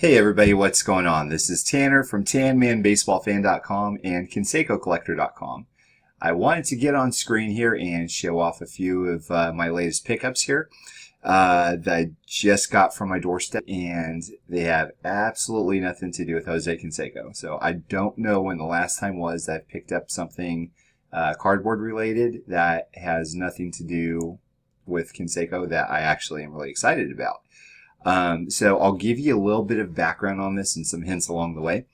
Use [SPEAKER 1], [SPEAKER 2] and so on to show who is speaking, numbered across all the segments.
[SPEAKER 1] Hey everybody, what's going on? This is Tanner from TanmanBaseballFan.com and KansecoCollector.com. I wanted to get on screen here and show off a few of my latest pickups here that I just got from my doorstep, and they have absolutely nothing to do with Jose Canseco. So I don't know when the last time was that I've picked up something cardboard related that has nothing to do with Canseco that I actually am really excited about. So I'll give you a little bit of background on this and some hints along the way.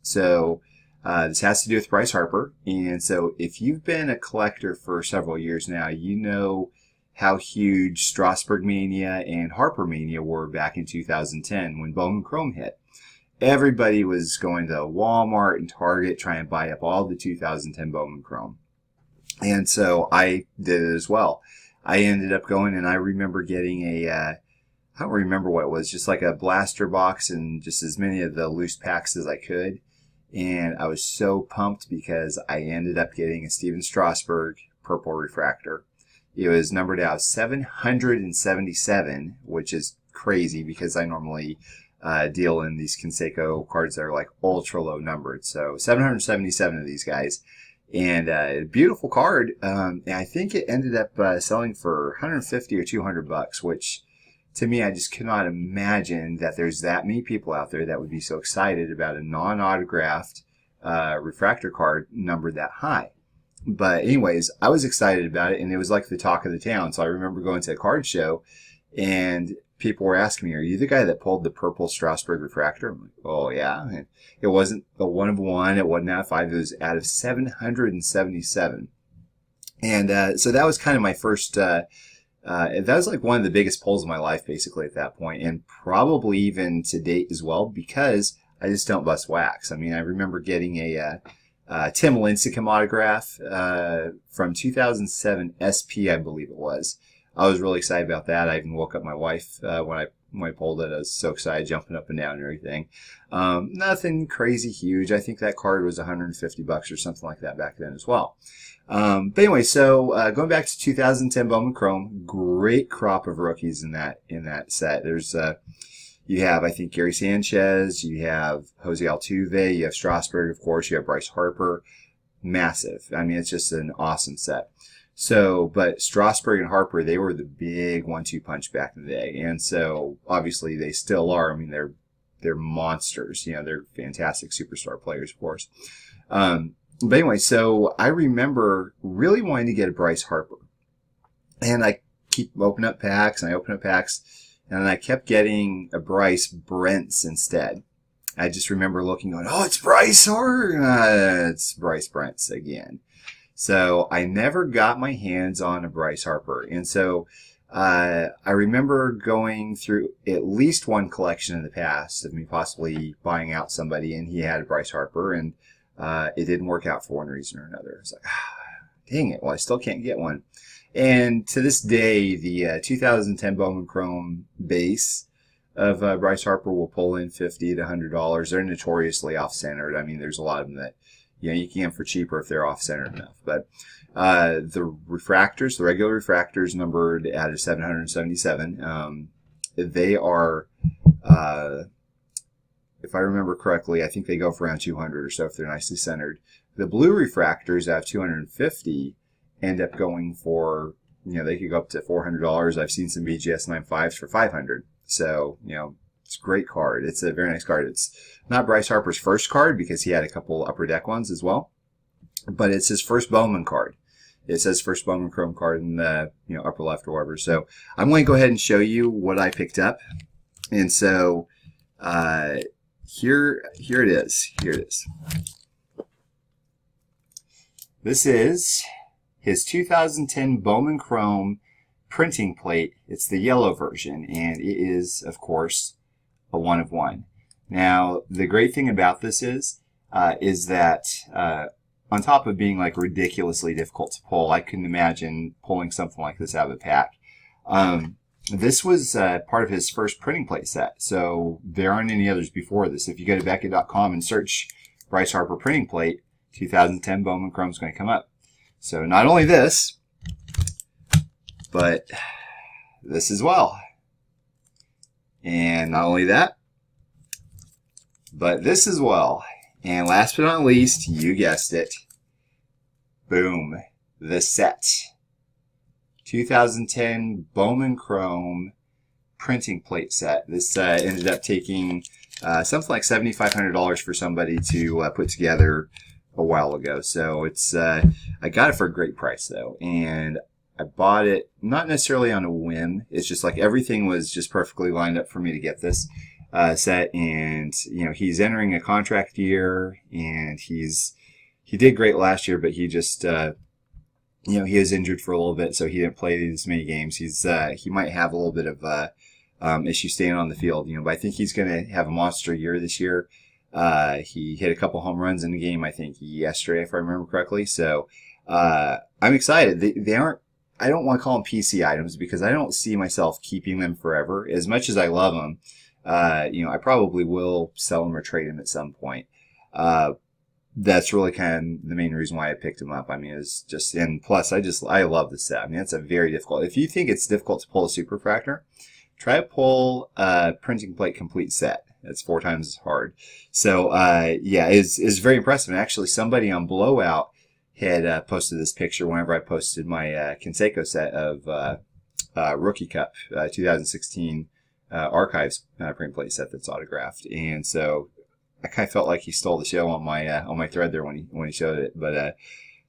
[SPEAKER 1] So this has to do with Bryce Harper. And so if you've been a collector for several years now, you know how huge Strasburg Mania and Harper Mania were back in 2010 when Bowman Chrome hit. Everybody was going to Walmart and Target trying to buy up all the 2010 Bowman Chrome. And so I did it as well. I ended up going, and I remember getting I don't remember what it was, just like a blaster box and just as many of the loose packs as I could. And I was so pumped because I ended up getting a Steven Strasburg purple refractor. It was numbered out 777, which is crazy because I normally deal in these Canseco cards that are like ultra low numbered. So 777 of these guys. And a beautiful card. And I think it ended up selling for 150 or 200 bucks, which to me, I just cannot imagine that there's that many people out there that would be so excited about a non-autographed refractor card numbered that high. But anyways, I was excited about it, and it was like the talk of the town. So I remember going to a card show, and people were asking me, "Are you the guy that pulled the purple Strasburg refractor?" I'm like, "Oh, yeah." And it wasn't a 1 of 1. It wasn't out of 5. It was out of 777. And so that was kind of my first... that was like one of the biggest pulls of my life, basically, at that point, and probably even to date as well, because I just don't bust wax. I mean, I remember getting a Tim Lincecum autograph from 2007 SP, I believe it was. I was really excited about that. I even woke up my wife when I pulled it. I was so excited, jumping up and down and everything. Nothing crazy huge. I think that card was 150 bucks or something like that back then as well. But anyway, so going back to 2010 Bowman Chrome, great crop of rookies in that set. There's you have, I think, Gary Sanchez, you have Jose Altuve, you have Strasburg, of course, you have Bryce Harper. Massive. I mean, it's just an awesome set. So, but Strasburg and Harper, they were the big 1-2 punch back in the day, and so obviously they still are. I mean, they're monsters. You know, they're fantastic superstar players, of course. But anyway, so I remember really wanting to get a Bryce Harper. And I keep opening up packs, and I open up packs, and I kept getting a Bryce Brents instead. I just remember looking, going, "Oh, it's Bryce Harper!" It's Bryce Brents again. So I never got my hands on a Bryce Harper. And so I remember going through at least one collection in the past of me possibly buying out somebody, and he had a Bryce Harper, and it didn't work out for one reason or another. It's like, dang it. Well, I still can't get one. And to this day, the 2010 Bowman Chrome base of Bryce Harper will pull in $50 to $100. They're notoriously off-centered. I mean, there's a lot of them that, you know, you can get them for cheaper if they're off-centered enough. But the refractors, the regular refractors numbered out of 777, they are... if I remember correctly, I think they go for around 200 or so if they're nicely centered. The blue refractors out of 250 end up going for, you know, they could go up to $400. I've seen some BGS 95s for $500. So, you know, it's a great card. It's a very nice card. It's not Bryce Harper's first card because he had a couple upper deck ones as well, but it's his first Bowman card. It says first Bowman Chrome card in the, you know, upper left or whatever. So I'm going to go ahead and show you what I picked up. And so, here it is. Here it is. This is his 2010 Bowman Chrome printing plate. It's the yellow version, and it is, of course, a 1 of 1. Now, the great thing about this is that on top of being like ridiculously difficult to pull, I couldn't imagine pulling something like this out of a pack. This was part of his first printing plate set, so there aren't any others before this. If you go to Beckett.com and search Bryce Harper printing plate, 2010 Bowman Chrome is going to come up. So not only this, but this as well. And not only that, but this as well. And last but not least, you guessed it. Boom. The set. 2010 Bowman Chrome printing plate set. This ended up taking something like $7,500 for somebody to put together a while ago. So it's I got it for a great price though, and I bought it not necessarily on a whim. It's just like everything was just perfectly lined up for me to get this set. And you know, he's entering a contract year, and he did great last year, but he just you know, he was injured for a little bit, so he didn't play as many games. He might have a little bit of issue staying on the field, you know, but I think he's going to have a monster year this year. He hit a couple home runs in the game, I think yesterday, if I remember correctly. So I'm excited. They aren't. I don't want to call them PC items because I don't see myself keeping them forever. As much as I love them, you know, I probably will sell them or trade them at some point. That's really kind of the main reason why I picked them up. I mean, it's just, and plus I love the set. I mean, it's a very difficult. If you think it's difficult to pull a superfractor, try to pull a printing plate complete set. It's 4 times as hard. So, yeah, it's very impressive. And actually, somebody on Blowout had posted this picture whenever I posted my Canseco set of Rookie Cup 2016 Archives print plate set that's autographed. And so I kind of felt like he stole the show on my thread there when he showed it. But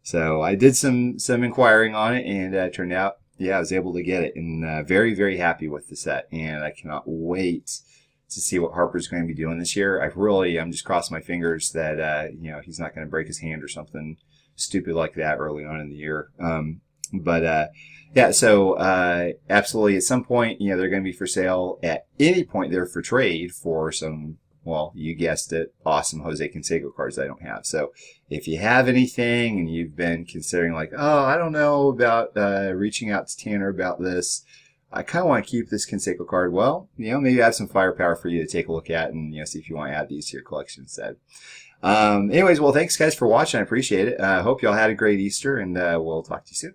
[SPEAKER 1] so I did some inquiring on it, and it turned out, yeah, I was able to get it, and very, very happy with the set. And I cannot wait to see what Harper's going to be doing this year. I'm just crossing my fingers that you know, he's not going to break his hand or something stupid like that early on in the year. Yeah, so absolutely, at some point, you know, they're going to be for sale. At any point, they're for trade for some, well, you guessed it, awesome Jose Canseco cards I don't have. So if you have anything and you've been considering like, oh, I don't know about reaching out to Tanner about this, I kind of want to keep this Canseco card, well, you know, maybe I have some firepower for you to take a look at and, you know, see if you want to add these to your collection instead. Anyways, well, thanks guys for watching. I appreciate it. I hope y'all had a great Easter, and we'll talk to you soon.